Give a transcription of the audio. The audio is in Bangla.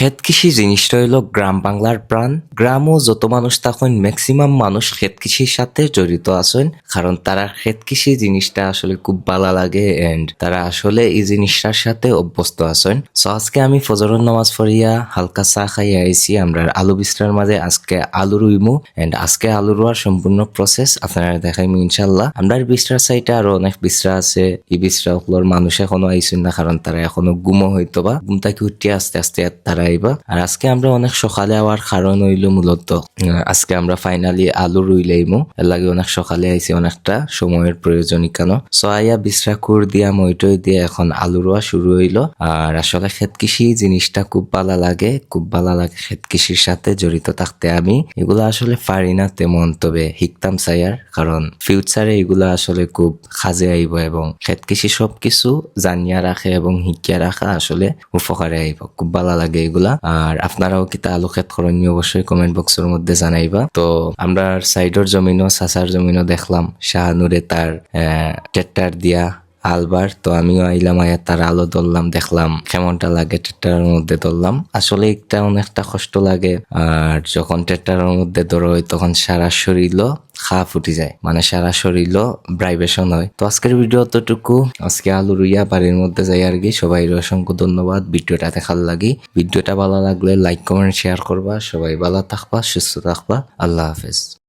ক্ষেত কৃষি জিনিসটা হইল গ্রাম বাংলার প্রাণ। গ্রামও যত মানুষ তখন ম্যাক্সিমাম মানুষ ক্ষেত কৃষির সাথে জড়িত আছেন, কারণ তারা ক্ষেত কৃষি জিনিসটা আসলে খুব ভালো লাগে এন্ড তারা আসলে এই জিনিসটার সাথে অভ্যস্ত আছেন। সো আজকে আমি ফজরের নামাজ পড়িয়া হালকা চা খাইয়া আইছি আমরা আলু বিস্তার মাঝে। আজকে আলু রুইমু এন্ড আজকে আলু রোয়ার সম্পূর্ণ প্রসেস আপনারা দেখাইমু ইনশাল্লাহ। আমরা বিস্তার সাইটে আরো অনেক বিস্তার আছে, এই বিস্তার গুলোর মানুষ এখনো আইসুন না, কারণ তারা এখনো ঘুমো হইতো বা ঘুম থেকে উঠিয়ে আস্তে আস্তে তারা আইবা। আর আজকে আমরা অনেক সকালে আওয়ার কারণ হইলো মূলত আজকে আমরা ফাইনালি আলু রুইলাইমু, এর লাগে অনেক সকালে আইছি, অনেকটা সময়ের প্রয়োজন কেন। সো আইয়া বিশ্রা কুর দিয়া মইটই দিয়ে এখন আলু রোয়া শুরু হইলো। আর আসলে ক্ষেত কৃষি জিনিসটা খুব ভালো লাগে, খুব ভালো লাগে ক্ষেত কৃষির সাথে জড়িত থাকতে। আমি এগুলো আসলে পারি না তেমন, তবে শিখতাম চাইয়ার, কারণ ফিউচারে এগুলা আসলে খুব কাজে আইব এবং ক্ষেত কৃষি সবকিছু জানিয়া রাখে এবং শিখিয়া রাখা আসলে উপকারে আইব। খুব ভালো লাগে এগুলা। আর আপনারাও কিতা আলু ক্ষেত করেন অবশ্যই কমেন্ট বক্সের মধ্যে জানাইবা। তো আমরা সাইডের জমিনও চাচার জমিনও দেখলাম শাহানুরে তার ট্রেক্টর দিয়া আলবার। তো আমিও আইলাম, আয়া তার আলো ধরলাম, দেখলাম কেমনটা লাগে ট্রেক্টরের মধ্যে ধরলাম। আসলে একটা অনেকটা কষ্ট লাগে, আর যখন ট্রেক্টরের মধ্যে ধরো হয় তখন সারা শরীরও খা ফুটি যায়, মানে সারা শরীরও ভাইব্রেশন হয়। তো আজকের ভিডিও অতটুকু। আজকে আলু রুইয়া বাড়ির মধ্যে যাই আর কি। সবাই অসংখ্য ধন্যবাদ ভিডিওটা দেখার লাগি। ভিডিওটা ভালো লাগলে লাইক কমেন্ট শেয়ার করবা। সবাই ভালো থাকবা, সুস্থ থাকবা। আল্লাহ হাফেজ।